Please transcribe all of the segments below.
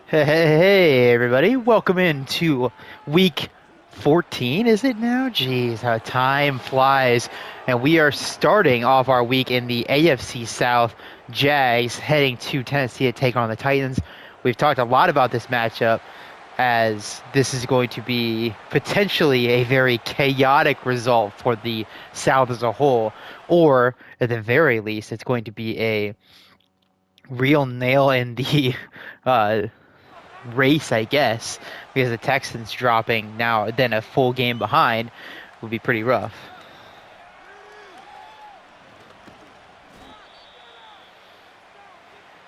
Hey, everybody, welcome into week 14, is it now? Jeez, how time flies. And we are starting off our week in the AFC South. Jags heading to Tennessee to take on the Titans. We've talked a lot about this matchup as this is going to be potentially a very chaotic result for the South as a whole, or at the very least, it's going to be a real nail in the uh, race, I guess, because the Texans dropping now then a full game behind would be pretty rough.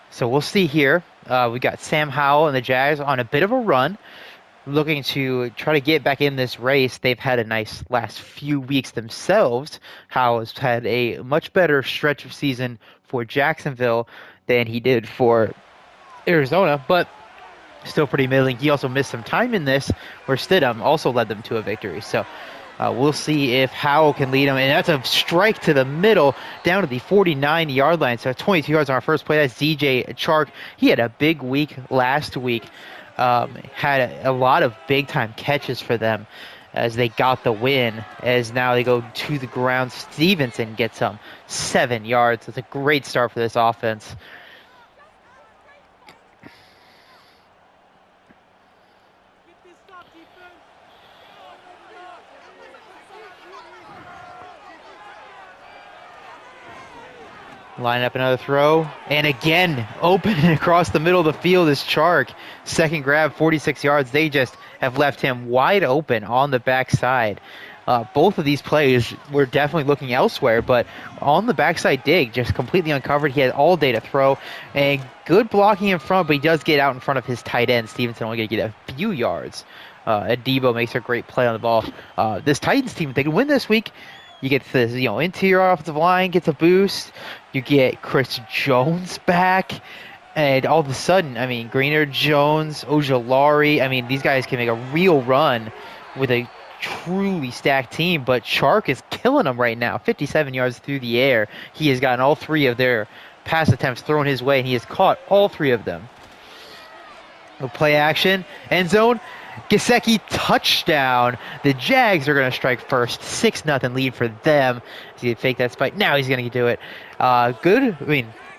So we'll see here. We got Sam Howell and the Jags on a bit of a run, looking to try to get back in this race. They've had a nice last few weeks themselves. Howell has had a much better stretch of season for Jacksonville than he did for Arizona, but still pretty middling. He also missed some time in this, where Stidham also led them to a victory. So we'll see if Howell can lead them. And that's a strike to the middle, down to the 49-yard line. So 22 yards on our first play. That's DJ Chark. He had a big week last week. Had a lot of big-time catches for them as they got the win. As now they go to the ground. Stevenson gets 7 yards. It's a great start for this offense. Line up another throw, and again, open across the middle of the field is Chark. Second grab, 46 yards. They just have left him wide open on the backside. Both of these plays were definitely looking elsewhere, but on the backside dig, just completely uncovered. He had all day to throw, and good blocking in front, but he does get out in front of his tight end. Stevenson only going to get a few yards. Adebo makes a great play on the ball. This Titans team, if they can win this week, you get the interior offensive line gets a boost. You get Chris Jones back, and all of a sudden, I mean, Greener, Jones, Ojulari, I mean, these guys can make a real run with a truly stacked team. But Chark is killing them right now. 57 yards through the air. He has gotten all three of their pass attempts thrown his way, and he has caught all three of them. Play action, end zone. Gesicki touchdown. The Jags are going to strike first. 6-0 lead for them. He fake that spike. Now he's going to do it.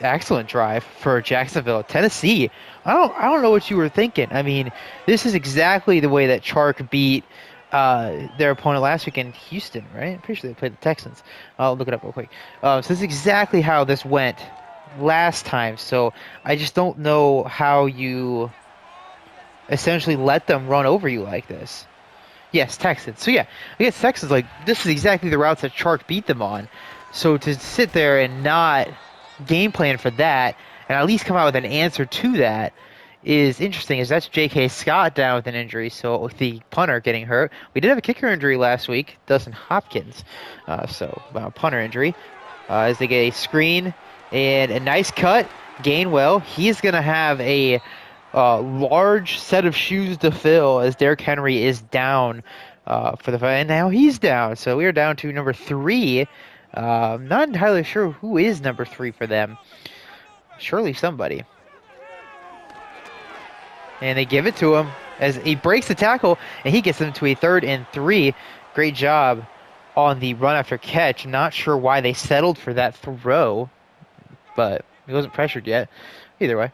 Excellent drive for Jacksonville. Tennessee, I don't know what you were thinking. I mean, this is exactly the way that Chark beat their opponent last week in Houston, right? I'm pretty sure they played the Texans. I'll look it up real quick. So this is exactly how this went last time. So I just don't know how you essentially let them run over you like this. Yes, Texans. So yeah, I guess Texans, this is exactly the routes that Chark beat them on. So to sit there and not game plan for that, and at least come out with an answer to that, is interesting, as that's J.K. Scott down with an injury, so the punter getting hurt. We did have a kicker injury last week, Dustin Hopkins, punter injury, as they get a screen and a nice cut. Gainwell, he's going to have a large set of shoes to fill as Derrick Henry is down for the fight, and now he's down. So we are down to number 3. Not entirely sure who is number 3 for them. Surely somebody. And they give it to him as he breaks the tackle, and he gets them to a 3rd and 3. Great job on the run after catch. Not sure why they settled for that throw, but he wasn't pressured yet. Either way.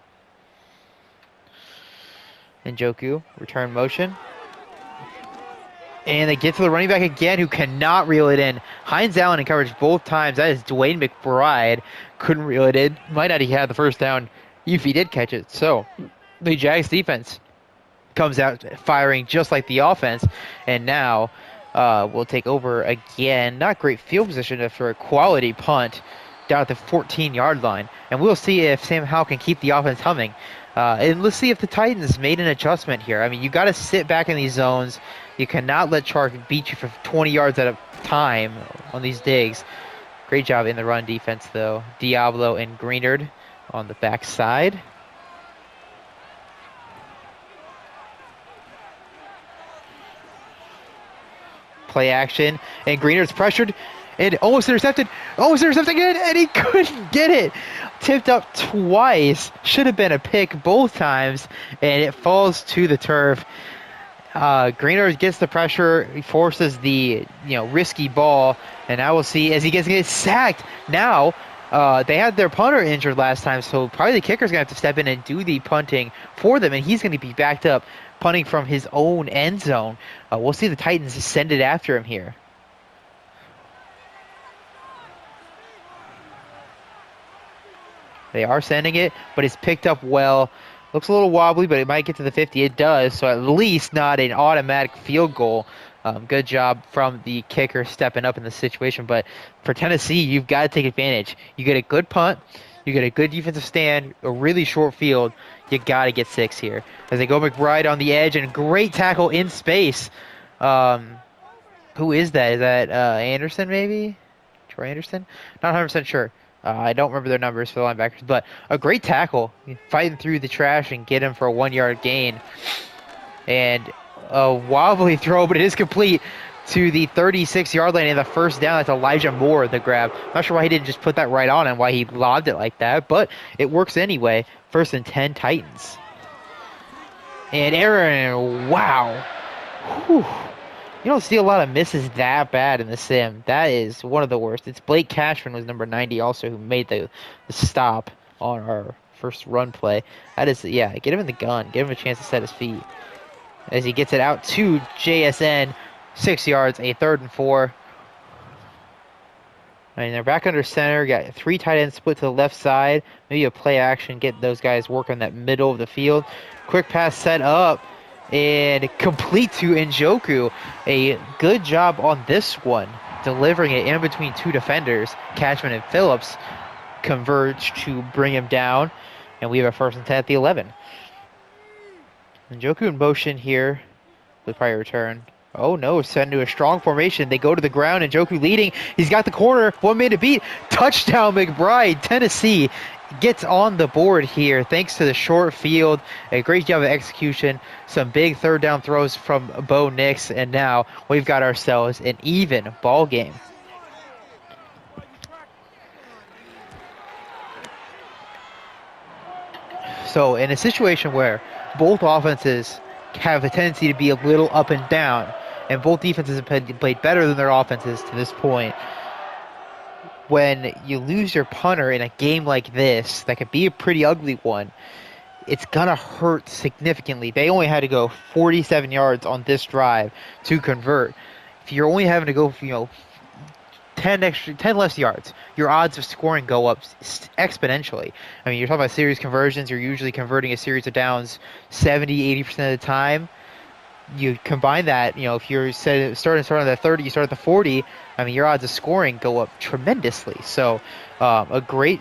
Njoku, return motion. And they get to the running back again, who cannot reel it in. Hines Allen in coverage both times. That is Dwayne McBride. Couldn't reel it in. Might not have had the first down if he did catch it. So the Jags defense comes out firing just like the offense. And now we'll take over again. Not great field position for a quality punt down at the 14-yard line. And we'll see if Sam Howell can keep the offense humming. And let's see if the Titans made an adjustment here. I mean, you got to sit back in these zones. You cannot let Chark beat you for 20 yards at a time on these digs. Great job in the run defense, though. Diablo and Greenard on the backside. Play action, and Greenard's pressured and almost intercepted again, and he couldn't get it. tipped up twice. Should have been a pick both times, and it falls to the turf. Greenard gets the pressure, he forces the risky ball, and now we'll see as he gets sacked. Now they had their punter injured last time, so probably the kicker's gonna have to step in and do the punting for them, and he's gonna be backed up punting from his own end zone. We'll see the Titans send it after him here. They are sending it, but it's picked up well. Looks a little wobbly, but it might get to the 50. It does, so at least not an automatic field goal. Good job from the kicker stepping up in the situation. But for Tennessee, you've got to take advantage. You get a good punt, you get a good defensive stand, a really short field. You got to get 6 here. As they go McBride on the edge, and great tackle in space. Who is that? Is that Anderson, maybe? Troy Anderson? Not 100% sure. I don't remember their numbers for the linebackers, but a great tackle, fighting through the trash and get him for a 1-yard gain. And a wobbly throw, but it is complete to the 36-yard line, and the first down. That's Elijah Moore, the grab. Not sure why he didn't just put that right on him, why he lobbed it like that, but it works anyway. 1st and 10 Titans. And Aaron, wow. Whew. You don't see a lot of misses that bad in the sim. That is one of the worst. It's Blake Cashman was number 90 also who made the stop on our first run play. That is, yeah, get him in the gun. Give him a chance to set his feet. As he gets it out to JSN, 6 yards, a 3rd and 4. And they're back under center. Got 3 tight ends split to the left side. Maybe a play action. Get those guys working that middle of the field. Quick pass set up. And complete to Njoku. A good job on this one. Delivering it in between 2 defenders. Cashman and Phillips converge to bring him down. And we have a 1st and 10 at the 11. Njoku in motion here. With probably return. Oh no, sent into a strong formation. They go to the ground. Njoku leading. He's got the corner. 1 man to beat. Touchdown McBride. Tennessee gets on the board here thanks to the short field. A great job of execution. Some big 3rd down throws from Bo Nix. And now we've got ourselves an even ball game. So in a situation where both offenses have a tendency to be a little up and down, and both defenses have played better than their offenses to this point, when you lose your punter in a game like this, that could be a pretty ugly one, it's going to hurt significantly. They only had to go 47 yards on this drive to convert. If you're only having to go, 10 less yards, your odds of scoring go up exponentially. I mean, you're talking about series conversions. You're usually converting a series of downs 70-80% of the time. You combine that, if you're starting on the 30, you start at the 40, I mean, your odds of scoring go up tremendously. So a great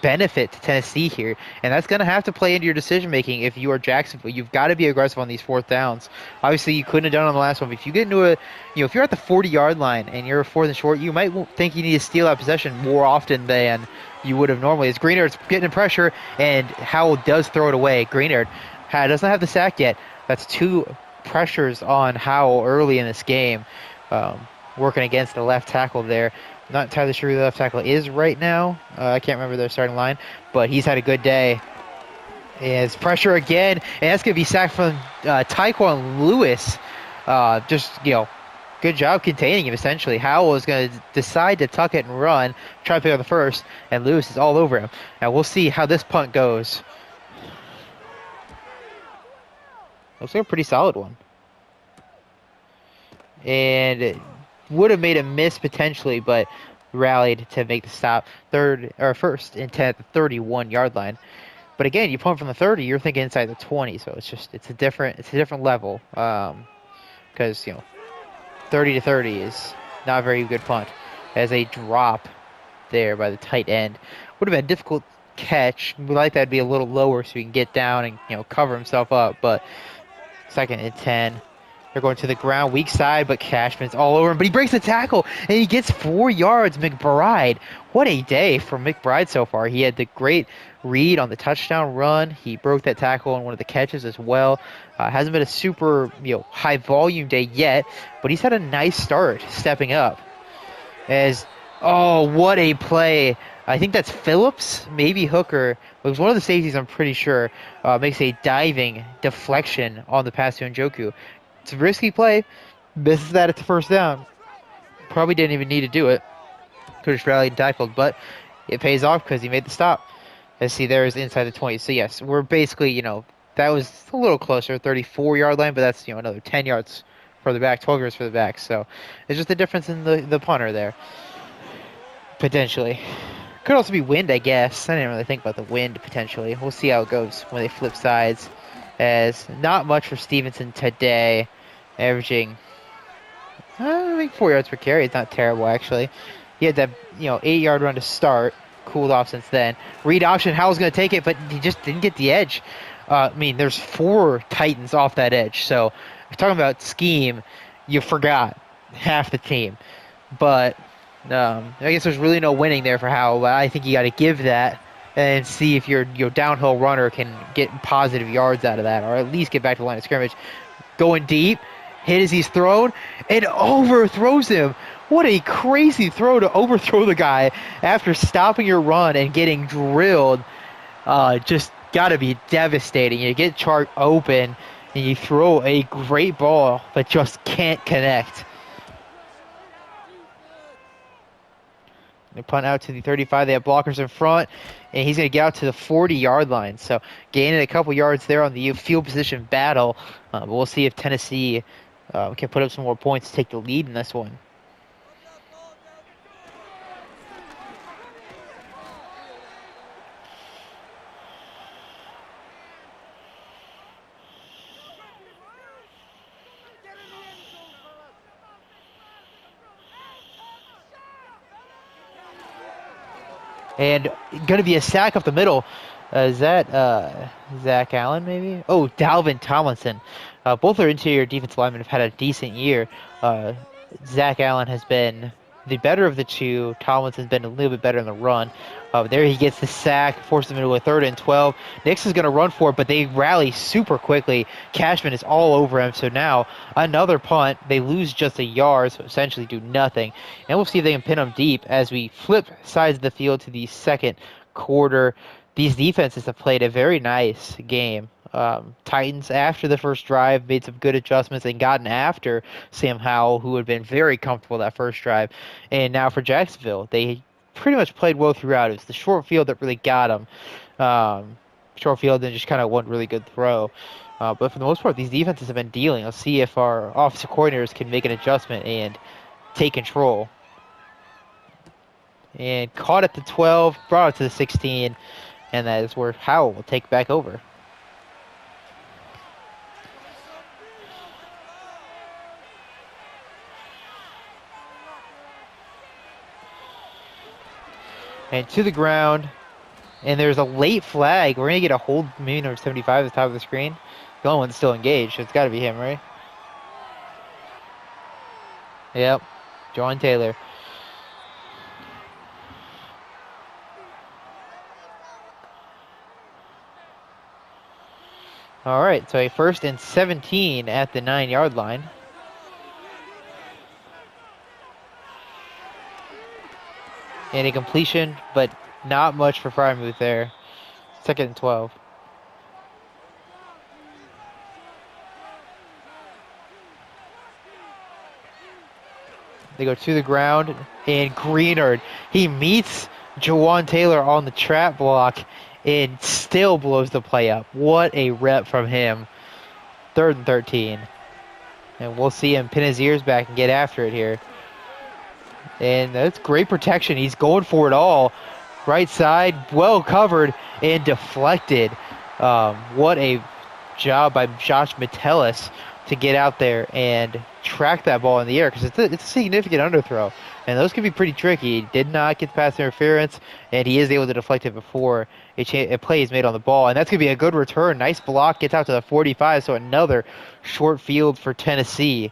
benefit to Tennessee here, and that's going to have to play into your decision making if you are Jacksonville. You've got to be aggressive on these 4th downs. Obviously, you couldn't have done it on the last one, but if you get into if you're at the 40-yard line and you're 4th and short, you might think you need to steal that possession more often than you would have normally. As Greenard's getting pressure, and Howell does throw it away. Greenard doesn't have the sack yet. That's 2 pressures on Howell early in this game, working against the left tackle there. Not entirely sure who the left tackle is right now. I can't remember their starting line, but he's had a good day. Is pressure again, and that's going to be sacked from Tyquan Lewis. Good job containing him, essentially. Howell is going to decide to tuck it and run, try to pick up the first, and Lewis is all over him. Now we'll see how this punt goes. Looks like a pretty solid one. And it would have made a miss potentially, but rallied to make the stop. 1st and 10 at the 31-yard line. But again, you punt from the 30, you're thinking inside the 20, so it's a different level. Because 30 to 30 is not a very good punt. As a drop there by the tight end, would have been a difficult catch. We'd like that to be a little lower so he can get down and cover himself up. But 2nd and 10. They're going to the ground, weak side, but Cashman's all over him. But he breaks the tackle, and he gets 4 yards. McBride, what a day for McBride so far. He had the great read on the touchdown run. He broke that tackle on one of the catches as well. Hasn't been a super high volume day yet, but he's had a nice start stepping up. What a play I think that's Phillips, maybe Hooker. It was one of the safeties, I'm pretty sure, makes a diving deflection on the pass to Njoku. It's a risky play. Misses that at the first down. Probably didn't even need to do it. Could have rallied and tackled, but it pays off because he made the stop. Let's see, there is inside the 20. So, yes, we're basically, that was a little closer, 34-yard line, but that's, another 10 yards further back, 12 yards further back. So, it's just the difference in the punter there, potentially. Could also be wind, I guess. I didn't really think about the wind, potentially. We'll see how it goes when they flip sides. As not much for Stevenson today, averaging, I think 4 yards per carry. It's not terrible, actually. He had that, 8-yard run to start. Cooled off since then. Read option. Howell's going to take it, but he just didn't get the edge. There's 4 Titans off that edge. So, if you're talking about scheme, you forgot half the team. But I guess there's really no winning there for Howell. But I think you got to give that and see if your downhill runner can get positive yards out of that, or at least get back to the line of scrimmage. Going deep, hit as he's thrown, and overthrows him. What a crazy throw to overthrow the guy after stopping your run and getting drilled. Just got to be devastating. You get Chark open, and you throw a great ball, but just can't connect. They punt out to the 35. They have blockers in front, and he's going to get out to the 40-yard line. So gaining a couple yards there on the field position battle. But we'll see if Tennessee can put up some more points to take the lead in this one. And going to be a sack up the middle. Is that Zach Allen, maybe? Oh, Dalvin Tomlinson. Both our interior defensive linemen have had a decent year. Zach Allen has been the better of the two. Tomlinson's been a little bit better in the run. There he gets the sack, forces him into a 3rd and 12. Nix is going to run for it, but they rally super quickly. Cashman is all over him, so now another punt. They lose just a yard, so essentially do nothing. And we'll see if they can pin them deep as we flip sides of the field to the second quarter. These defenses have played a very nice game. Titans, after the first drive, made some good adjustments and gotten after Sam Howell, who had been very comfortable that first drive. And now for Jacksonville, they pretty much played well throughout. It was the short field that really got them. Short field and just kind of one really good throw. But for the most part, these defenses have been dealing. Let's see if our offensive coordinators can make an adjustment and take control. And caught at the 12, brought it to the 16, and that is where Howell will take back over. And to the ground. And there's a late flag. We're going to get a hold, maybe number 75 at the top of the screen. The only one that's still engaged, so it's got to be him, right? Yep. John Taylor. All right, so a 1st and 17 at the 9-yard line. And a completion, but not much for Frymuth there. 2nd and 12. They go to the ground, and Greenard, he meets Jawan Taylor on the trap block and still blows the play up. What a rep from him. 3rd and 13. And we'll see him pin his ears back and get after it here. And that's great protection. He's going for it all. Right side, well covered and deflected. What a job by Josh Metellus to get out there and track that ball in the air, because it's a significant underthrow. And those can be pretty tricky. He did not get pass interference, and he is able to deflect it before a play is made on the ball. And that's going to be a good return. Nice block, gets out to the 45, so another short field for Tennessee.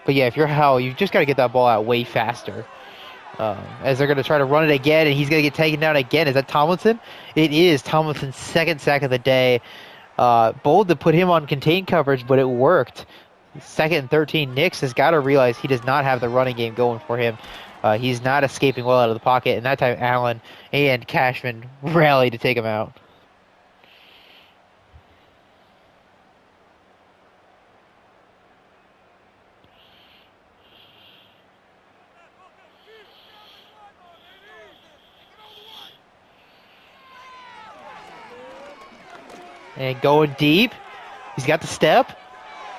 But yeah, if you're Howell, you just got to get that ball out way faster. As they're going to try to run it again, and he's going to get taken down again. Is that Tomlinson? It is Tomlinson's 2nd sack of the day. Bold to put him on contained coverage, but it worked. Second and 13. Nix has got to realize he does not have the running game going for him. He's not escaping well out of the pocket, and that time Allen and Cashman rally to take him out. And going deep. He's got the step.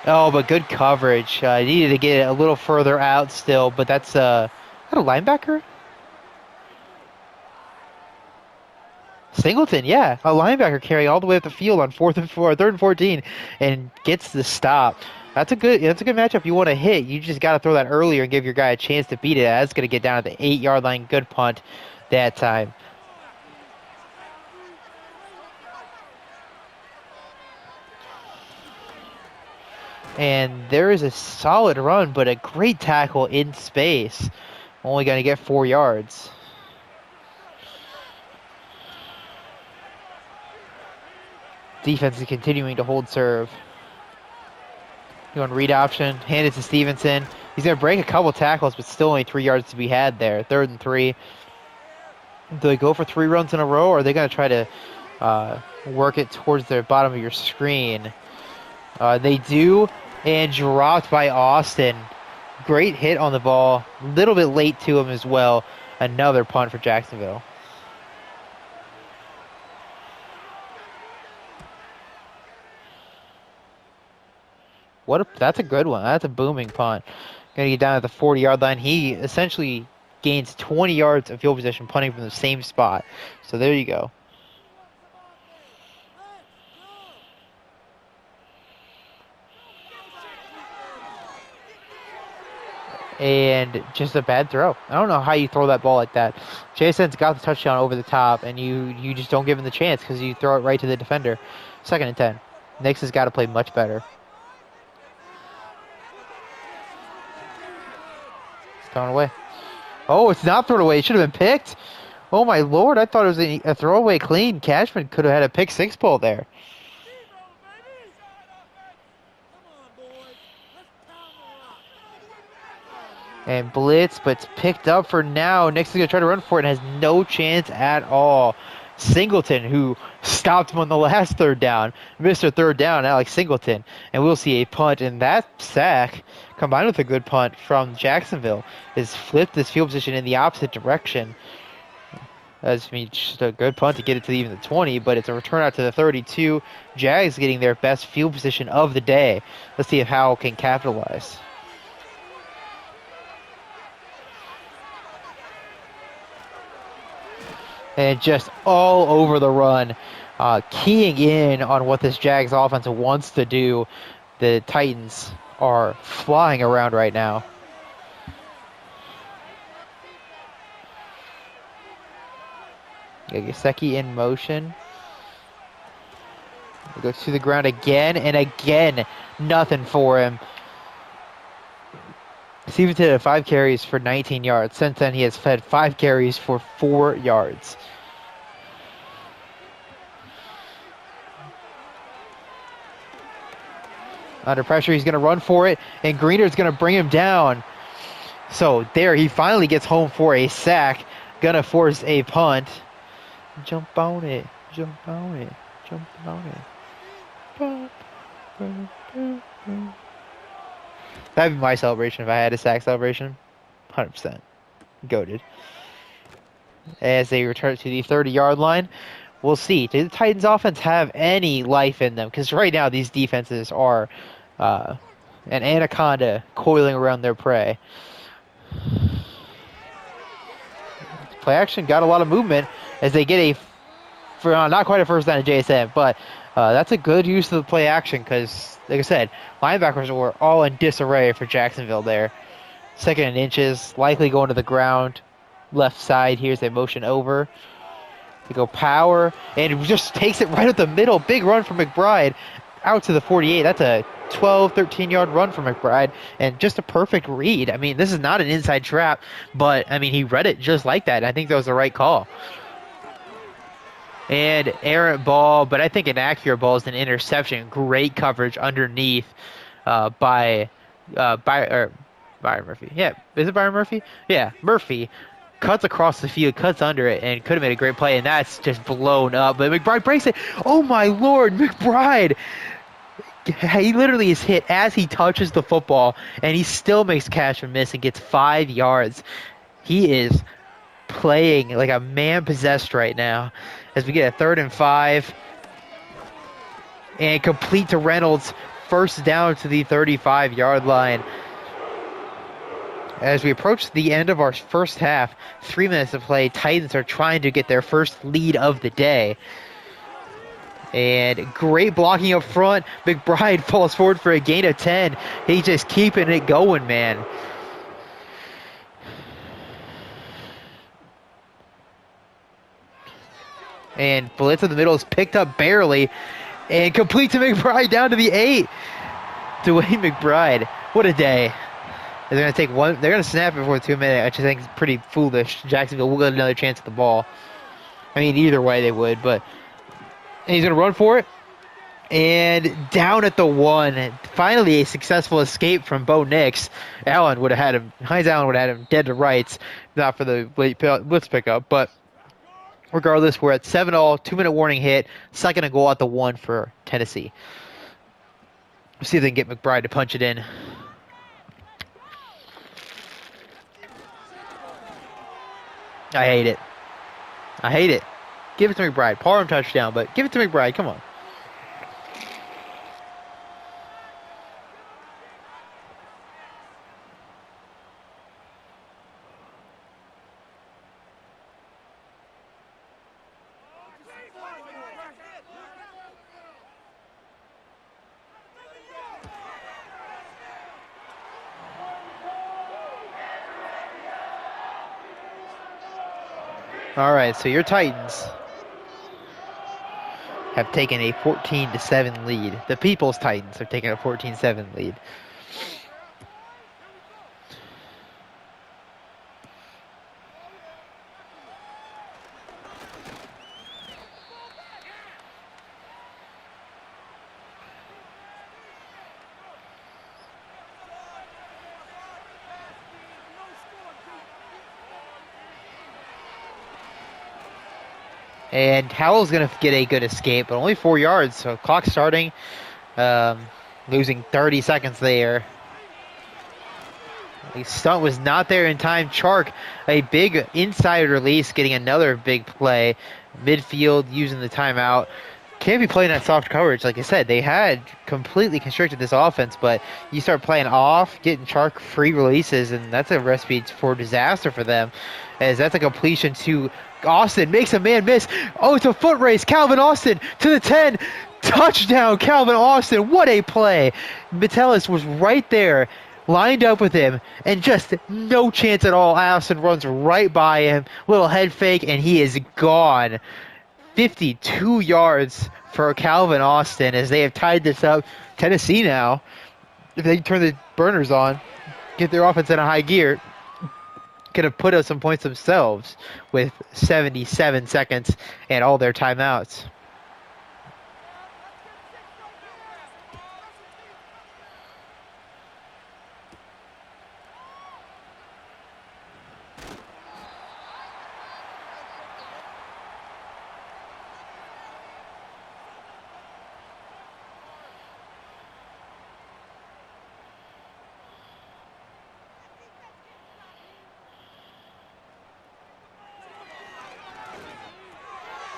Oh, but good coverage. He needed to get it a little further out still, but that's that a linebacker? Singleton, yeah, a linebacker carrying all the way up the field on third and 14, and gets the stop. That's a good matchup. You want to hit, you just got to throw that earlier and give your guy a chance to beat it. That's going to get down at the 8-yard line. Good punt that time. And there is a solid run, but a great tackle in space. Only going to get 4 yards. Defense is continuing to hold serve. Going read option, hand it to Stevenson. He's going to break a couple tackles, but still only 3 yards to be had there. 3rd and 3. Do they go for 3 runs in a row, or are they going to try to work it towards the bottom of your screen? They do, and dropped by Austin. Great hit on the ball. A little bit late to him as well. Another punt for Jacksonville. That's a good one. That's a booming punt. Going to get down at the 40-yard line. He essentially gains 20 yards of field position punting from the same spot. So there you go. And just a bad throw. I don't know how you throw that ball like that. Jason's got the touchdown over the top, and you just don't give him the chance because you throw it right to the defender. 2nd and 10. Nix has got to play much better. Thrown away. Oh, it's not thrown away. It should have been picked. Oh, my Lord. I thought it was a throwaway clean. Cashman could have had a pick 6 ball there. And blitz, but it's picked up for now. Nix is going to try to run for it and has no chance at all. Singleton, who stopped him on the last 3rd down. Mr. 3rd down, Alex Singleton. And we'll see a punt. And that sack, combined with a good punt from Jacksonville, has flipped this field position in the opposite direction. Just a good punt to get it to even the 20, but it's a return out to the 32. Jags getting their best field position of the day. Let's see if Howell can capitalize. And just all over the run, keying in on what this Jags offense wants to do. The Titans are flying around right now. Gesicki in motion. He goes to the ground again, and again, nothing for him. Stevenson had 5 carries for 19 yards. Since then, he has fed 5 carries for 4 yards. Under pressure, he's going to run for it, and Greener's going to bring him down. So there, he finally gets home for a sack. Going to force a punt. Jump on it. Jump on it. Jump on it. That'd be my celebration if I had a sack celebration. 100%. Goated. As they return to the 30-yard line, we'll see. Do the Titans offense have any life in them? Because right now these defenses are an anaconda coiling around their prey. Play action got a lot of movement as they get not quite a first down to JSN, but that's a good use of the play action because, like I said, linebackers were all in disarray for Jacksonville there. 2nd and inches, likely going to the ground. Left side, here's a motion over. They go power, and it just takes it right at the middle. Big run from McBride out to the 48. That's a 12, 13-yard run from McBride, and just a perfect read. I mean, this is not an inside trap, but, I mean, he read it just like that, and I think that was the right call. And errant ball, but I think an accurate ball is an interception. Great coverage underneath. by Byron Murphy. Yeah, is it Byron Murphy? Yeah, Murphy cuts across the field, cuts under it, and could have made a great play, and that's just blown up. But McBride breaks it. Oh my Lord, McBride! He literally is hit as he touches the football, and he still makes catch and miss and gets 5 yards. He is playing like a man possessed right now. As we get a 3rd and 5, and complete to Reynolds, first down to the 35-yard line. As we approach the end of our first half, 3 minutes to play, Titans are trying to get their first lead of the day. And great blocking up front. McBride falls forward for a gain of 10. He's just keeping it going, man. And blitz in the middle is picked up barely. And complete to McBride down to the 8. Dwayne McBride. What a day. They're going to take one. They're going to snap it before 2 minutes, which I think is pretty foolish. Jacksonville will get another chance at the ball. I mean, either way they would, but and he's going to run for it. And down at the 1. Finally, a successful escape from Bo Nix. Hines Allen would have had him dead to rights, not for the blitz pickup. But regardless, we're at 7-all, 2-minute warning hit, 2nd and goal at the 1 for Tennessee. Let's see if they can get McBride to punch it in. I hate it. I hate it. Give it to McBride. Parham touchdown, but give it to McBride. Come on. All right, so your Titans have taken a 14-7 lead. The People's Titans have taken a 14-7 lead. And Howell's going to get a good escape, but only 4 yards, so clock starting. Losing 30 seconds there. The stunt was not there in time. Chark, a big inside release, getting another big play. Midfield using the timeout. Can't be playing that soft coverage. Like I said, they had completely constricted this offense, but you start playing off, getting Chark free releases, and that's a recipe for disaster for them, as that's a completion to Austin. Makes a man miss. Oh, it's a foot race. Calvin Austin to the 10. Touchdown, Calvin Austin. What a play. Metellus was right there, lined up with him, and just no chance at all. Austin runs right by him. Little head fake, and he is gone. 52 yards for Calvin Austin as they have tied this up. Tennessee now, if they turn the burners on, get their offense in a high gear, could have put up some points themselves with 77 seconds and all their timeouts.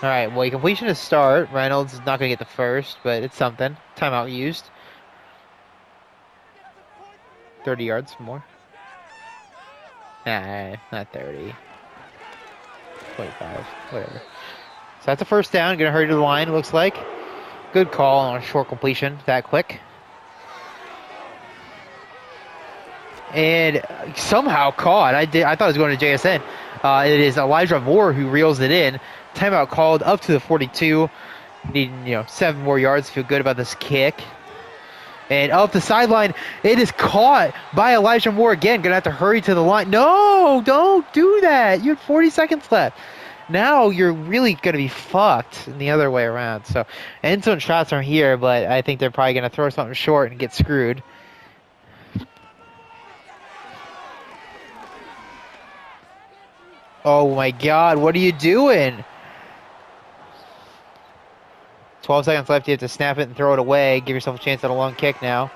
All right, well, completion to start. Reynolds is not going to get the first, but it's something. Timeout used. 30 yards more. Nah, not 30. 25, whatever. So that's a first down. Going to hurry to the line, it looks like. Good call on a short completion that quick. And somehow caught. I thought it was going to JSN. It is Elijah Moore who reels it in. Timeout called up to the 42. Needing 7 more yards to feel good about this kick. And up the sideline, it is caught by Elijah Moore again. Gonna have to hurry to the line. No, don't do that. You have 40 seconds left. Now you're really gonna be fucked in the other way around. So end zone shots are here, but I think they're probably gonna throw something short and get screwed. Oh my God, what are you doing? 12 seconds left. You have to snap it and throw it away. Give yourself a chance at a long kick now.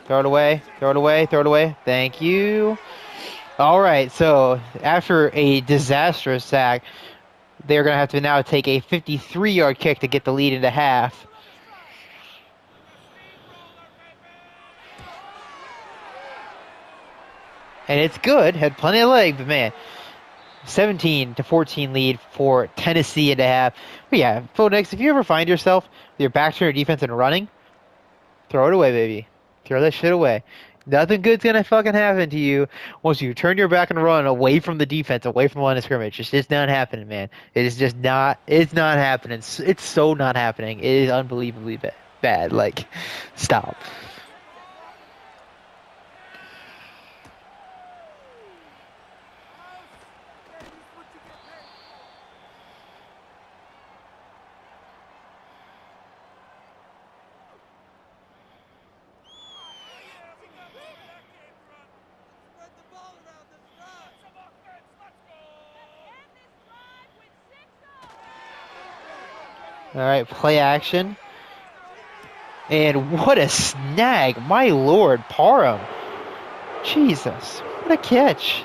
Throw it away. Throw it away. Throw it away. Thank you. All right. So after a disastrous sack, they're going to have to now take a 53-yard kick to get the lead into half. And it's good. Had plenty of leg, but man, 17-14 lead for Tennessee into half. But yeah, Phoenix, if you ever find yourself with your back to your defense and running, throw it away, baby. Throw that shit away. Nothing good's gonna fucking happen to you once you turn your back and run away from the defense, away from the line of scrimmage. It's just not happening, man. It is just not. It's not happening. It's so not happening. It is unbelievably bad. Like, stop. All right, play action. And what a snag. My lord, Parham. Jesus, what a catch.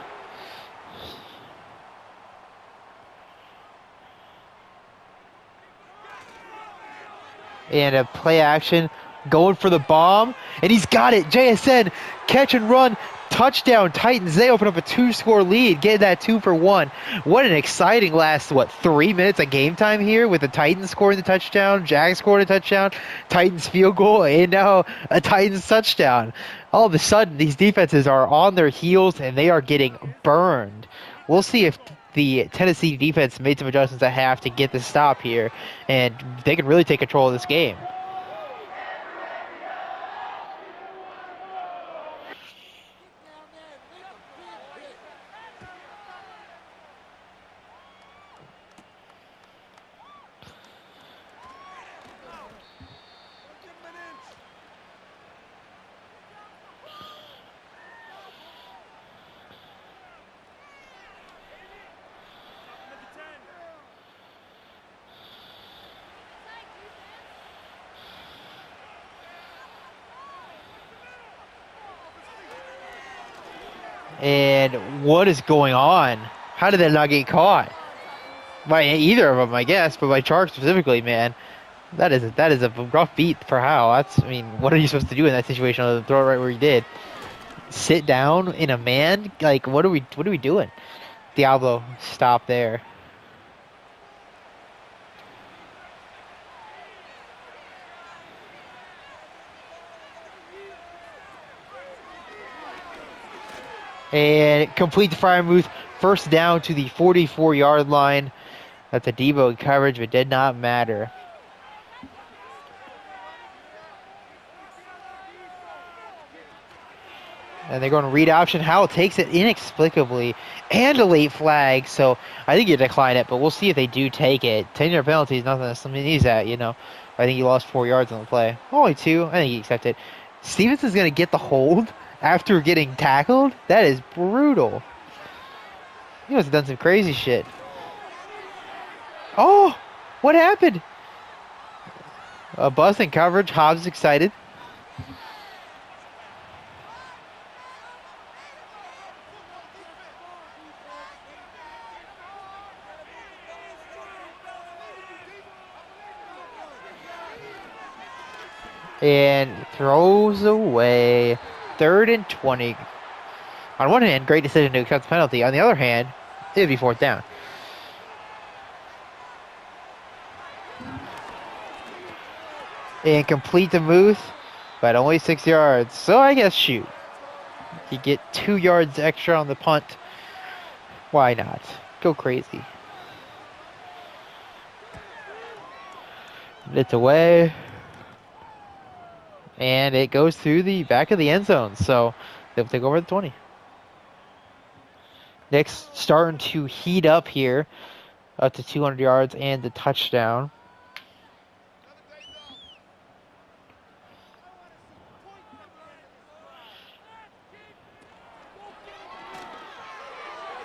And a play action, going for the bomb, and he's got it. JSN, catch and run, touchdown Titans. They open up a 2-score lead, getting that 2 for 1. What an exciting last 3 minutes of game time here, with the Titans scoring the touchdown, Jags scoring a touchdown, Titans field goal, and now a Titans touchdown. All of a sudden, these defenses are on their heels and they are getting burned. We'll see if the Tennessee defense made some adjustments at half to get the stop here, and they can really take control of this game. And what is going on? How did that not get caught? By either of them, I guess, but by Chark specifically, man. That is a rough beat for Howe. I mean, what are you supposed to do in that situation other than throw it right where he did? Sit down in a man? Like, what are we doing? Diablo, stop there. And complete the Freiermuth. First down to the 44-yard line. That's a Debo coverage, but did not matter. And they're going to read option. Howell takes it inexplicably, and a late flag. So I think you decline it, but we'll see if they do take it. 10-yard penalty is nothing to sneeze at, you know. I think he lost 4 yards on the play. Only 2. I think he accepted. Stevenson's going to get the hold after getting tackled? That is brutal. He must have done some crazy shit. Oh, what happened? A bust in coverage. Hobbs excited. And throws away. 3rd and 20. On one hand, great decision to accept the penalty. On the other hand, it would be 4th down. And complete the Muth, but only 6 yards. So I guess shoot. You get 2 yards extra on the punt. Why not? Go crazy. It's away. And it goes through the back of the end zone. So they'll take over the 20. Knicks starting to heat up here. Up to 200 yards and the touchdown.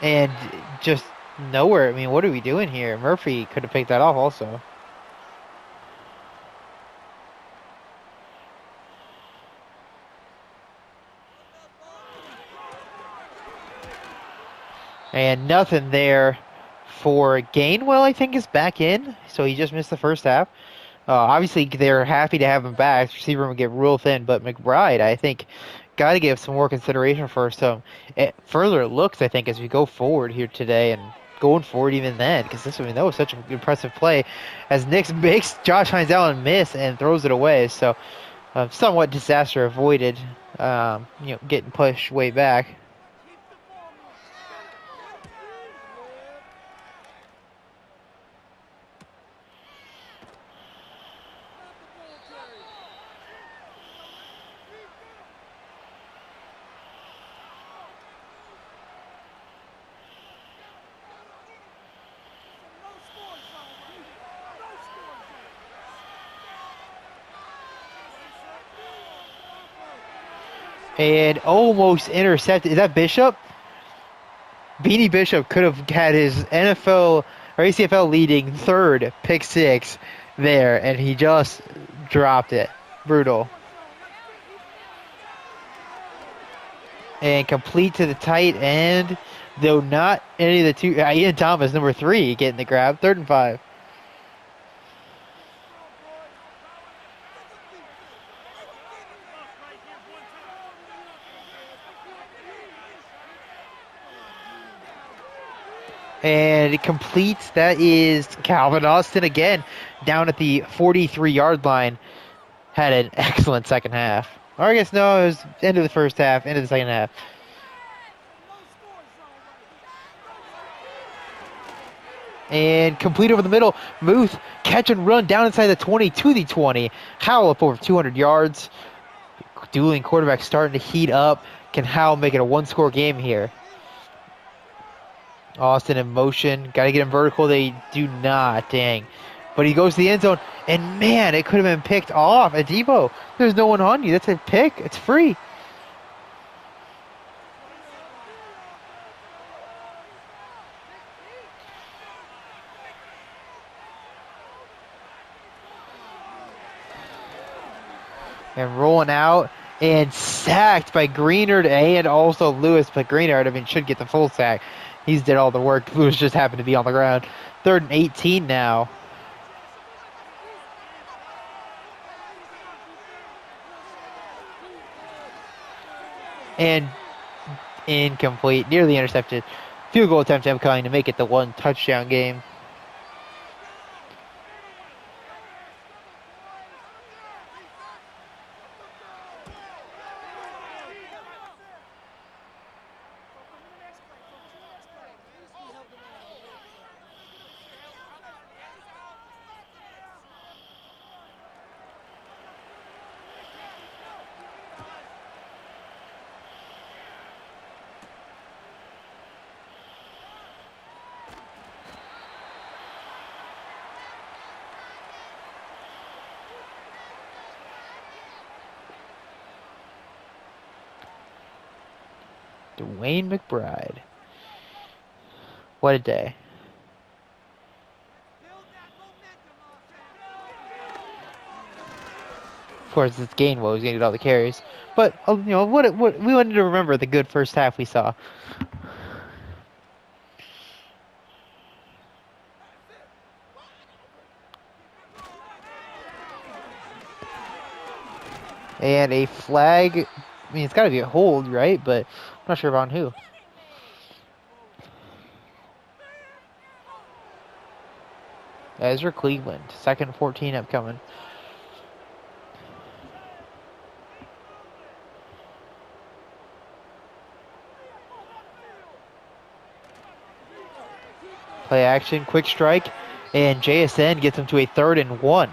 And just nowhere. I mean, what are we doing here? Murphy could have picked that off also. And nothing there for Gainwell, I think, is back in. So he just missed the first half. Obviously, they're happy to have him back. Receiver room get real thin, but McBride, I think, got to give some more consideration for some further looks. I think as we go forward here today and going forward even then, because I mean that was such an impressive play, as Nick makes Josh Hines Allen miss and throws it away. So somewhat disaster avoided. Getting pushed way back. And almost intercepted. Is that Bishop? Beanie Bishop could have had his NFL or ACFL leading third pick six there, and he just dropped it. Brutal. And complete to the tight end, though not any of the two. Ian Thomas, number 3, getting the grab. 3rd and 5. And it completes. That is Calvin Austin again, down at the 43-yard line. Had an excellent second half. Or I guess no, it was end of the first half, end of the second half. And complete over the middle. Muth, catch and run down inside the 20 to the 20. Howell up over 200 yards. Dueling quarterbacks starting to heat up. Can Howell make it a one-score game here? Austin in motion. Got to get him vertical. They do not. Dang. But he goes to the end zone. And man, it could have been picked off. Adebo, there's no one on you. That's a pick. It's free. And rolling out. And sacked by Greenard and also Lewis. But Greenard, I mean, should get the full sack. He's did all the work. Lewis just happened to be on the ground. 3rd and 18 now. And incomplete. Nearly intercepted. Field goal attempt coming to make it the 1 touchdown game. Dwayne McBride. What a day. Of course, it's Gainwell who's going to get all the carries. But, what we wanted to remember the good first half we saw. And a flag. I mean, it's got to be a hold, right? But I'm not sure about who. Ezra Cleveland. 2nd and 14 upcoming. Play action, quick strike. And JSN gets him to a 3rd and 1.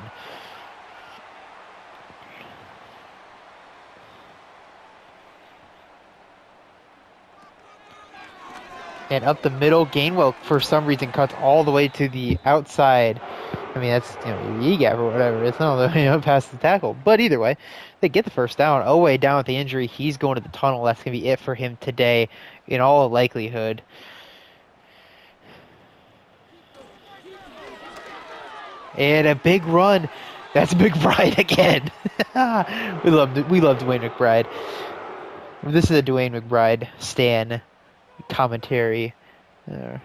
And up the middle, Gainwell for some reason cuts all the way to the outside. I mean, that's your E-gap or whatever. It's not past the tackle. But either way, they get the first down. Oweh down with the injury. He's going to the tunnel. That's going to be it for him today in all likelihood. And a big run. That's McBride again. We love Dwayne McBride. This is a Dwayne McBride stan commentary, uh,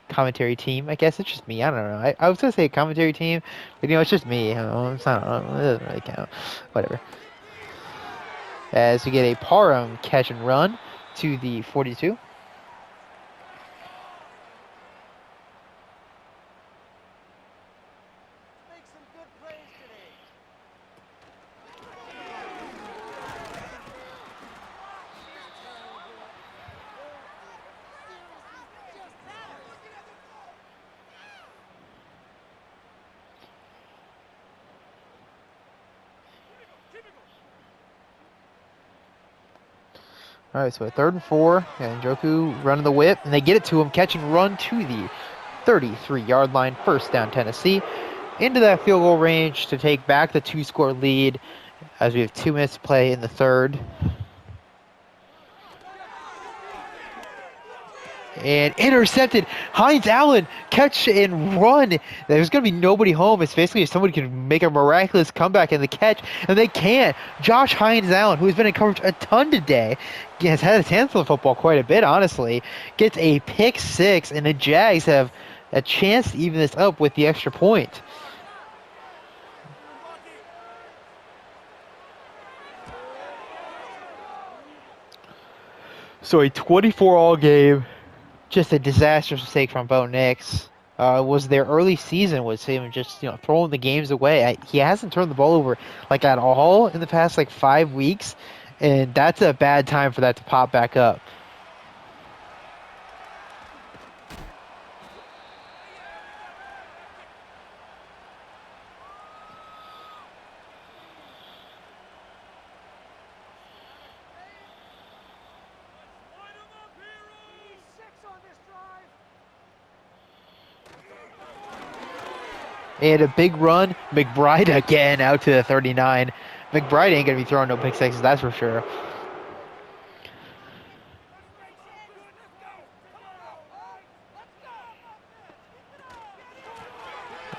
commentary team. I guess it's just me. I don't know. I was gonna say commentary team, but it's just me. I don't know, it's not. It doesn't really count. Whatever. As we get a Parham catch and run to the 42. All right, so a 3rd and 4, and Njoku running the whip, and they get it to him, catch and run to the 33-yard line, 1st down Tennessee, into that field goal range to take back the 2-score lead as we have 2 minutes to play in the 3rd. And intercepted. Hines Allen, catch and run. There's going to be nobody home. It's basically if somebody can make a miraculous comeback in the catch, and they can't. Josh Hines Allen, who has been in coverage a ton today, has had his hands on the football quite a bit, honestly, gets a pick 6, and the Jags have a chance to even this up with the extra point. So a 24-all game. Just a disastrous mistake from Bo Nix. Was their early season was him just throwing the games away. He hasn't turned the ball over like at all in the past 5 weeks, and that's a bad time for that to pop back up. And a big run. McBride again out to the 39. McBride ain't going to be throwing no pick sixes, that's for sure.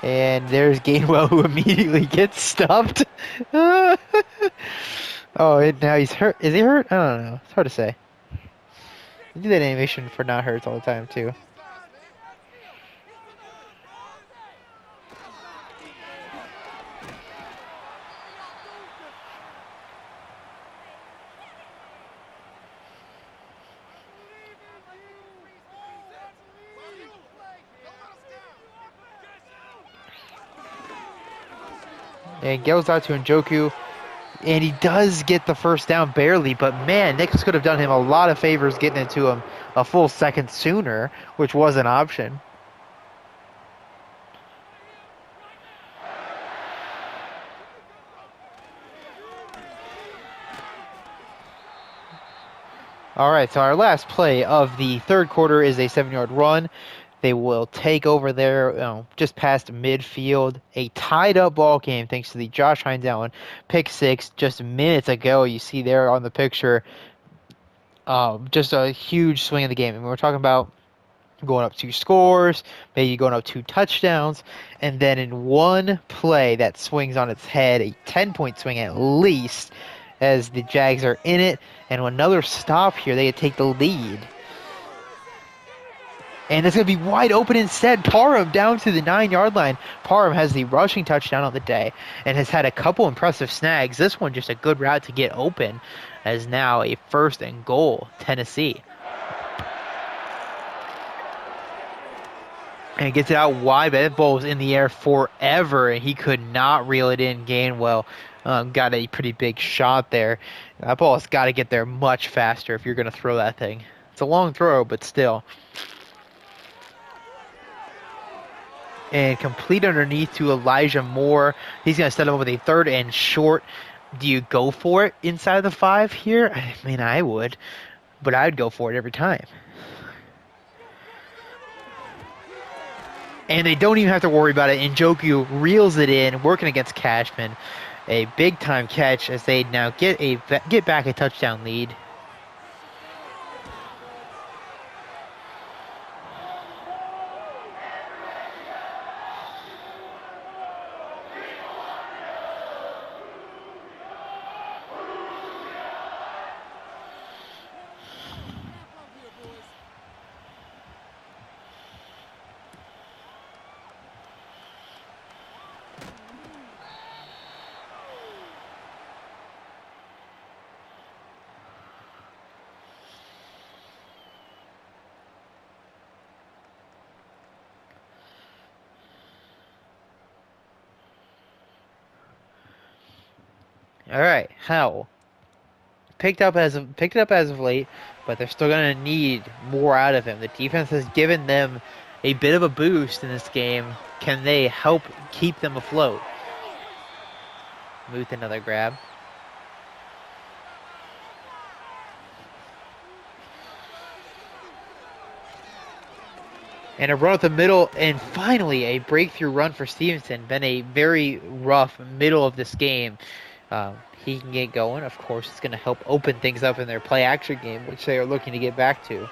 And there's Gainwell, who immediately gets stuffed. Oh, and now he's hurt. Is he hurt? I don't know. It's hard to say. They do that animation for not hurts all the time, too. And goes out to Njoku, and he does get the 1st down barely, but man, Nichols could have done him a lot of favors getting it to him a full second sooner, which was an option. All right, so our last play of the 3rd quarter is a 7-yard run. They will take over there just past midfield. A tied-up ball game thanks to the Josh Hines Allen pick 6 just minutes ago. You see there on the picture, just a huge swing of the game. And we're talking about going up 2 scores, maybe going up 2 touchdowns, and then in one play that swings on its head, a 10-point swing at least, as the Jags are in it. And with another stop here, they take the lead. And it's going to be wide open instead. Parham down to the 9-yard line. Parham has the rushing touchdown on the day and has had a couple impressive snags. This one just a good route to get open, as now a 1st and goal, Tennessee. And gets it out wide, but that ball was in the air forever, and he could not reel it in. Gainwell got a pretty big shot there. That ball has got to get there much faster if you're going to throw that thing. It's a long throw, but still. And complete underneath to Elijah Moore. He's going to set up with a 3rd and short. Do you go for it inside the 5 here? I mean, I would, but I'd go for it every time. And they don't even have to worry about it. Njoku reels it in, working against Cashman. A big-time catch as they now get back a touchdown lead. All right, how picked it up as of late, but they're still gonna need more out of him. The defense has given them a bit of a boost in this game. Can they help keep them afloat? Muth another grab. And a run up the middle, and finally a breakthrough run for Stevenson. Been a very rough middle of this game. He can get going. Of course, it's going to help open things up in their play action game, which they are looking to get back to.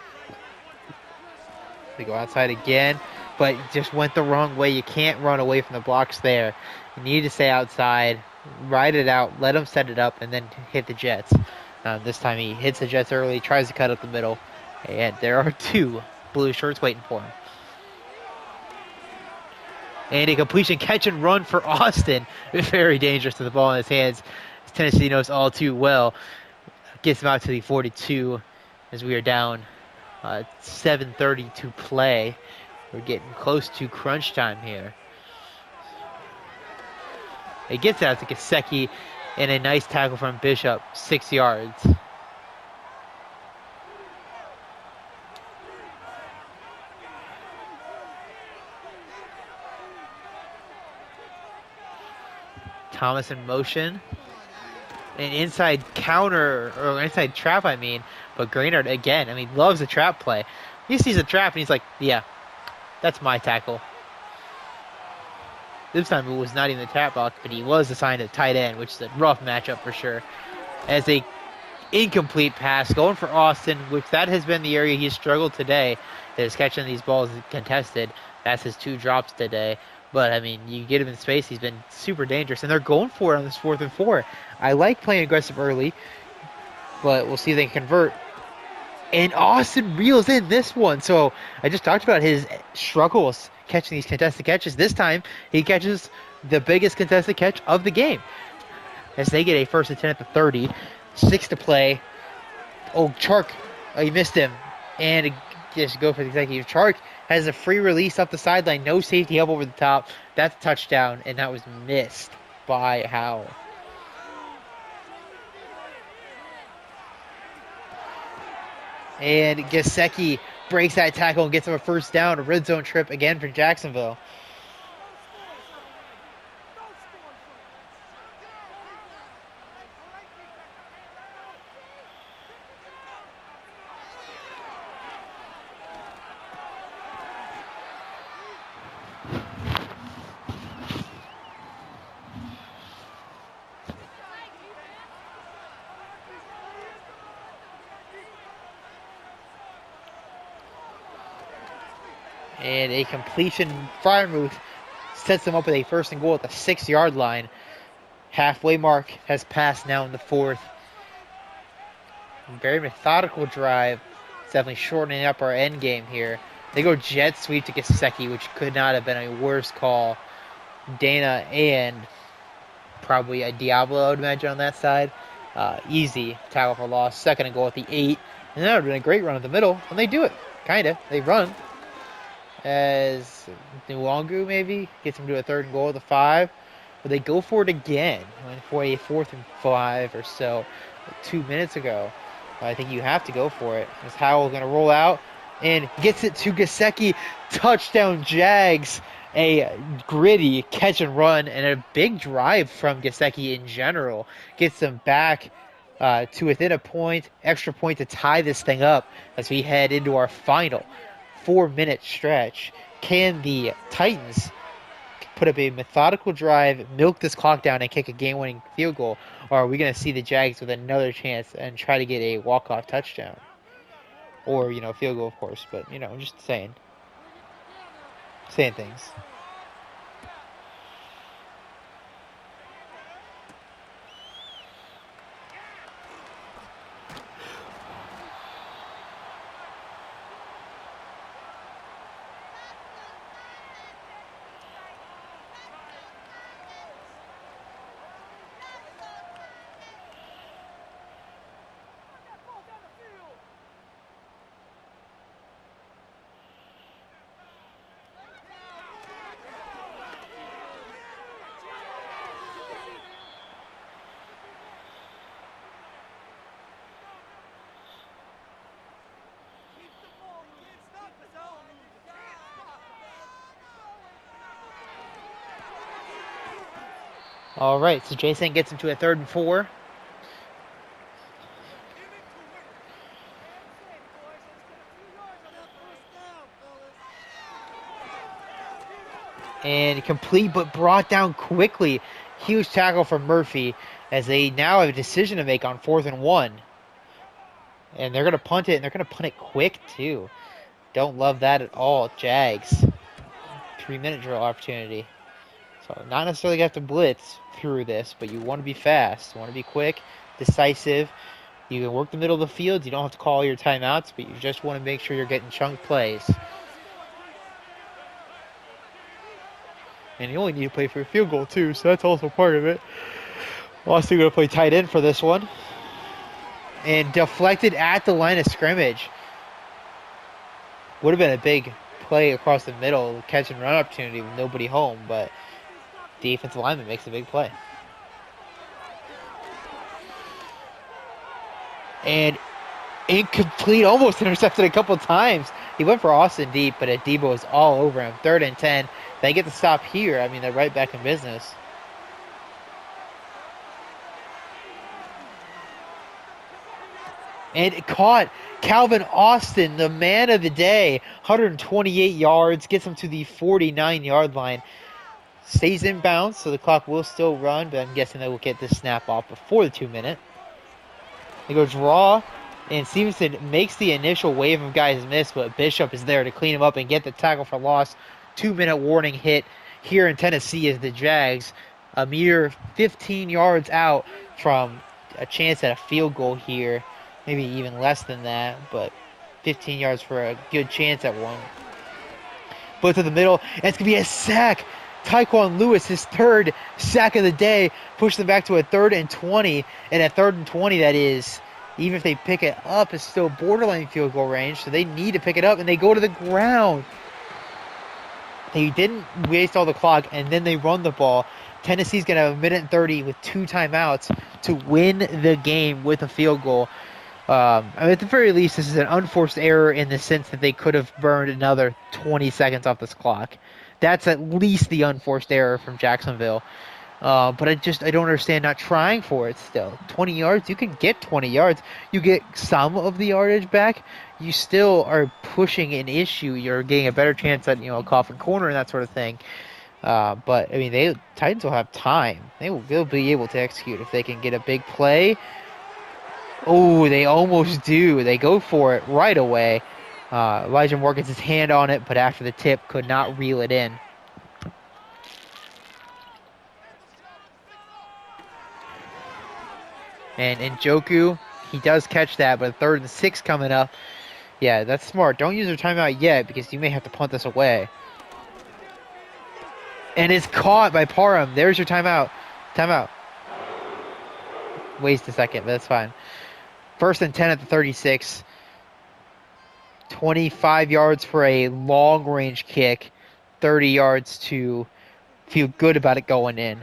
They go outside again, but just went the wrong way. You can't run away from the blocks there. You need to stay outside, ride it out, let him set it up, and then hit the Jets. This time he hits the Jets early, tries to cut up the middle, and there are two blue shirts waiting for him. And a completion, catch and run for Austin. Very dangerous with the ball in his hands. Tennessee knows all too well. Gets him out to the 42 as we are down 7:30 to play. We're getting close to crunch time here. It gets out to Gesicki and a nice tackle from Bishop, 6 yards. Thomas in motion. An inside counter, or inside trap, I mean. But Greenard, again, I mean, loves a trap play. He sees a trap and he's like, yeah, that's my tackle. This time it was not even the trap block, but he was assigned a tight end, which is a rough matchup for sure. As a incomplete pass, going for Austin, which that has been the area he's struggled today, is catching these balls contested. That's his 2 drops today. But, I mean, you get him in space, he's been super dangerous. And they're going for it on this 4th and 4. I like playing aggressive early, but we'll see if they can convert. And Austin reels in this one. So I just talked about his struggles catching these contested catches. This time, he catches the biggest contested catch of the game. As they get a 1st and 10 at the 30. 6 to play. Oh, Chark, he missed him. And just go for the executive. Chark has a free release up the sideline. No safety help over the top. That's a touchdown, and that was missed by Howell. And Gesicki breaks that tackle and gets him a 1st down. A red zone trip again for Jacksonville. And a completion. Freiermuth sets them up with a 1st and goal at the 6-yard line. Halfway mark has passed now in the 4th. Very methodical drive. It's definitely shortening up our end game here. They go jet sweep to Gesicki, which could not have been a worse call. Dana and probably a Diablo, I would imagine, on that side. Easy tackle for loss. 2nd and goal at the 8. And that would have been a great run at the middle. And they do it. Kind of. They run. As Nwangu maybe gets him to a 3rd and goal at the 5. But they go for it again. Went for a 4th and 5 or so 2 minutes ago. I think you have to go for it. As Howell going to roll out and gets it to Gesicki. Touchdown Jags. A gritty catch and run and a big drive from Gesicki in general. Gets them back to within a point. Extra point to tie this thing up as we head into our final 4-minute stretch. Can the Titans put up a methodical drive, milk this clock down, and kick a game-winning field goal? Or are we going to see the Jags with another chance and try to get a walk-off touchdown? Or, field goal, of course. But, just saying things. All right, so Jason gets him to a 3rd and 4. And complete, but brought down quickly. Huge tackle from Murphy as they now have a decision to make on 4th and 1. And they're going to punt it, and they're going to punt it quick, too. Don't love that at all. Jags. 3-minute drill opportunity. So not necessarily have to blitz through this, but you want to be fast. You want to be quick, decisive. You can work the middle of the field. You don't have to call your timeouts, but you just want to make sure you're getting chunk plays. And you only need to play for a field goal, too, so that's also part of it. Also going to play tight end for this one. And deflected at the line of scrimmage. Would have been a big play across the middle, catch and run opportunity with nobody home, but the defensive lineman makes a big play. And incomplete, almost intercepted a couple times. He went for Austin deep, but Debo is all over him. 3rd and 10. They get the stop here. I mean, they're right back in business. And it caught Calvin Austin, the man of the day. 128 yards, gets him to the 49-yard line. Stays in bounds, so the clock will still run, but I'm guessing they will get this snap off before the 2-minute. They go draw, and Stevenson makes the initial wave of guys miss, but Bishop is there to clean him up and get the tackle for loss. 2-minute warning hit here in Tennessee as the Jags, a mere 15 yards out from a chance at a field goal here. Maybe even less than that, but 15 yards for a good chance at one. But to the middle, and it's going to be a sack. Tyquan Lewis, his 3rd sack of the day, pushed them back to a 3rd and 20. And at 3rd and 20, that is, even if they pick it up, it's still borderline field goal range, so they need to pick it up, and they go to the ground. They didn't waste all the clock, and then they run the ball. Tennessee's going to have 1:30 with 2 timeouts to win the game with a field goal. I mean, at the very least, this is an unforced error in the sense that they could have burned another 20 seconds off this clock. That's at least the unforced error from Jacksonville. But I don't understand not trying for it still. 20 yards, you can get 20 yards. You get some of the yardage back. You still are pushing an issue. You're getting a better chance at, a coffin corner and that sort of thing. But, I mean, Titans will have time. They'll be able to execute if they can get a big play. Oh, they almost do. They go for it right away. Elijah Moore gets his hand on it, but after the tip, could not reel it in. And Njoku, he does catch that, but 3rd and 6 coming up. Yeah, that's smart. Don't use your timeout yet because you may have to punt this away. And it's caught by Parham. There's your timeout. Timeout. Waste a second, but that's fine. 1st and 10 at the 36. 25 yards for a long-range kick. 30 yards to feel good about it going in.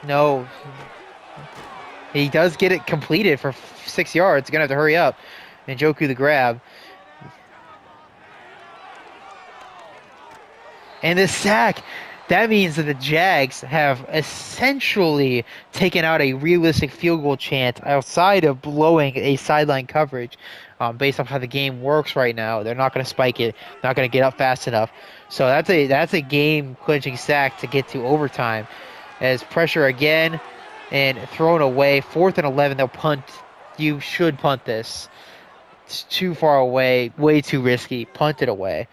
No. He does get it completed for 6 yards. Going to have to hurry up. Njoku the grab. And the sack. That means that the Jags have essentially taken out a realistic field goal chance outside of blowing a sideline coverage. Based on how the game works right now, they're not going to spike it, not going to get up fast enough. So that's a game-clinching sack to get to overtime. As pressure again and thrown away. 4th and 11, they'll punt. You should punt this. It's too far away, way too risky. Punt it away.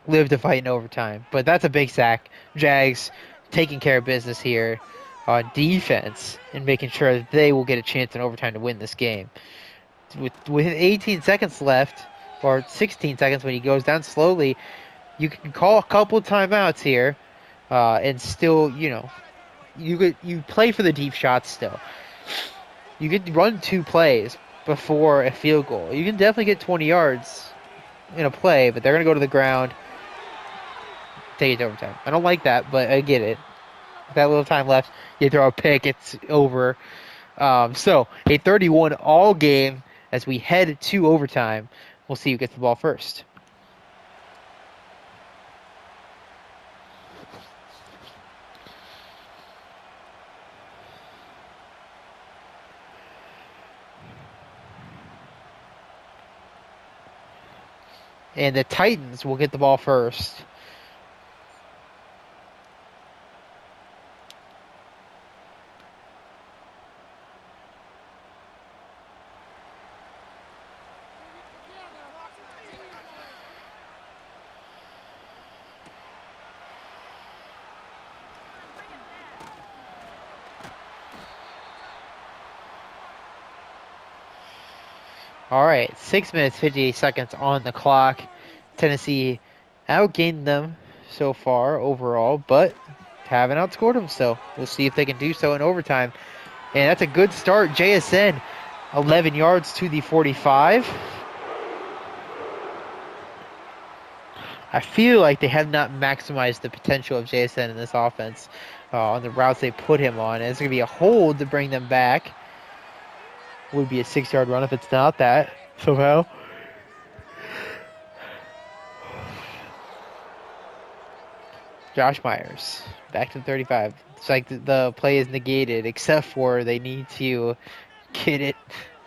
Live to fight in overtime. But that's a big sack. Jags taking care of business here on defense and making sure that they will get a chance in overtime to win this game. With 18 seconds left, or 16 seconds when he goes down slowly, you can call a couple timeouts here and still, you play for the deep shots still. You could run 2 plays before a field goal. You can definitely get 20 yards in a play, but they're going to go to the ground. Take it to overtime. I don't like that, but I get it. With that little time left, you throw a pick, it's over. So, a 31 all game as we head to overtime. We'll see who gets the ball first. And the Titans will get the ball first. All right, 6 minutes 58 seconds on the clock. Tennessee outgained them so far overall, but haven't outscored them. So we'll see if they can do so in overtime. And that's a good start. JSN, 11 yards to the 45. I feel like they have not maximized the potential of JSN in this offense on the routes they put him on. And it's going to be a hold to bring them back. Would be a 6-yard run if it's not that somehow. Josh Myers back to the 35. It's like the play is negated except for they need to get it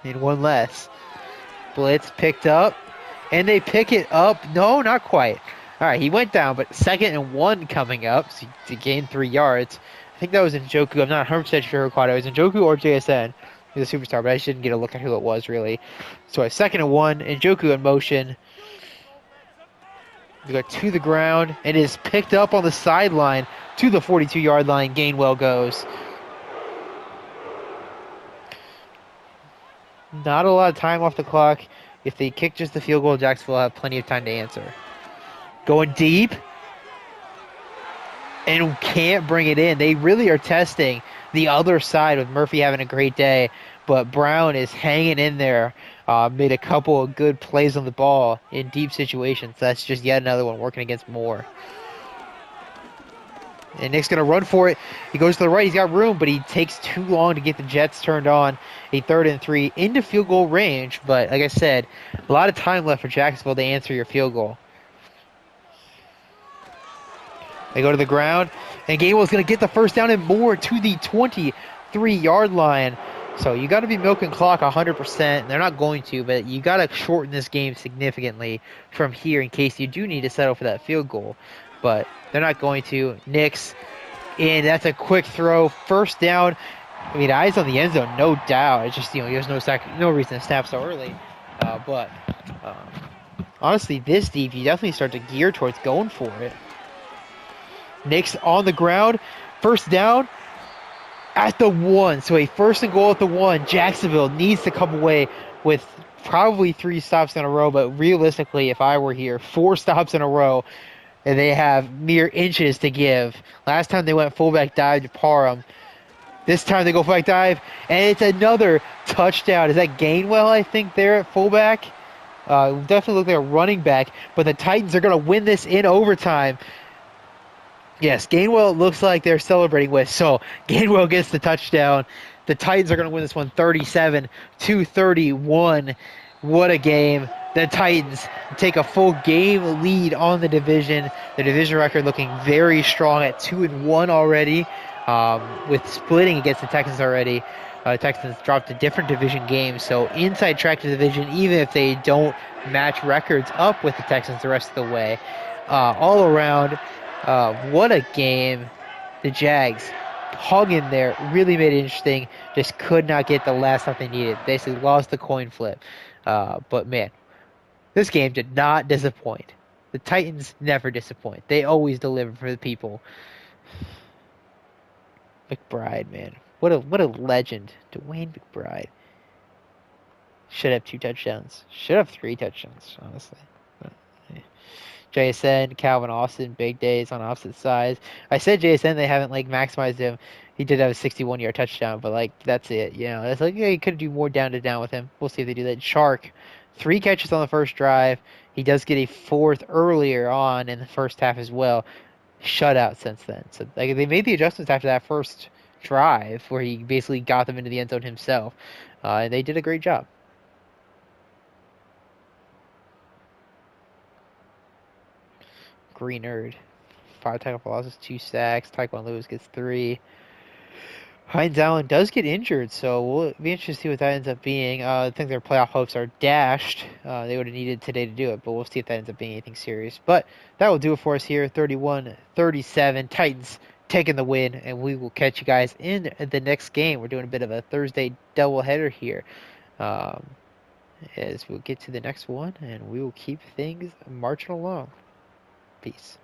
in one less. Blitz picked up, and they pick it up. No, not quite. All right, he went down, but 2nd and 1 coming up so to gain 3 yards. I think that was Njoku. I'm not 100% sure who caught it. It was Njoku or JSN. He's a superstar, but I just didn't get a look at who it was, really. So a 2nd and 1, Njoku in motion. They go to the ground, and it is picked up on the sideline to the 42-yard line. Gainwell goes. Not a lot of time off the clock. If they kick just the field goal, Jacksonville will have plenty of time to answer. Going deep. And can't bring it in. They really are testing the other side with Murphy having a great day. But Brown is hanging in there. Made a couple of good plays on the ball in deep situations. That's just yet another one working against Moore. And Nick's going to run for it. He goes to the right. He's got room, but he takes too long to get the Jets turned on. A 3rd and 3 into field goal range. But like I said, a lot of time left for Jacksonville to answer your field goal. They go to the ground, and Gainwell's going to get the first down and more to the 23-yard line. So you got to be milking clock 100%. They're not going to, but you got to shorten this game significantly from here in case you do need to settle for that field goal. But they're not going to. Nix, and that's a quick throw. First down. I mean, eyes on the end zone, no doubt. It's just, there's no reason to snap so early. But honestly, this deep, you definitely start to gear towards going for it. Nix on the ground. First down at the 1. So a 1st and goal at the 1. Jacksonville needs to come away with probably 3 stops in a row. But realistically, if I were here, 4 stops in a row. And they have mere inches to give. Last time they went fullback dive to Parham. This time they go fullback dive. And it's another touchdown. Is that Gainwell, I think, there at fullback? Definitely look like a running back. But the Titans are going to win this in overtime. Yes, Gainwell looks like they're celebrating with. So Gainwell gets the touchdown. The Titans are going to win this one 37-31. What a game. The Titans take a full game lead on the division. The division record looking very strong at 2-1 already, with splitting against the Texans already. Texans dropped a different division game, so inside track to the division, even if they don't match records up with the Texans the rest of the way. All around, what a game. The Jags hung in there, really made it interesting, just could not get the last stop they needed. Basically lost the coin flip. But man, this game did not disappoint. The Titans never disappoint. They always deliver for the people. McBride, man. What a legend. Dwayne McBride. Should have 2 touchdowns. Should have 3 touchdowns, honestly. JSN, Calvin Austin, big days on opposite sides. I said JSN, they haven't maximized him. He did have a 61-yard touchdown, but that's it. It's you could do more down to down with him. We'll see if they do that. Shark, 3 catches on the first drive. He does get a 4th earlier on in the first half as well. Shutout since then. So they made the adjustments after that first drive where he basically got them into the end zone himself. And they did a great job. Greenard, 5 tackle for losses, 2 sacks. Tyquan Lewis gets 3. Hines Allen does get injured, so we'll be interested to see what that ends up being. I think their playoff hopes are dashed. They would have needed today to do it, but we'll see if that ends up being anything serious. But that will do it for us here. 31-37. Titans taking the win, and we will catch you guys in the next game. We're doing a bit of a Thursday doubleheader here. Um, as we'll get to the next one, and we will keep things marching along. Peace.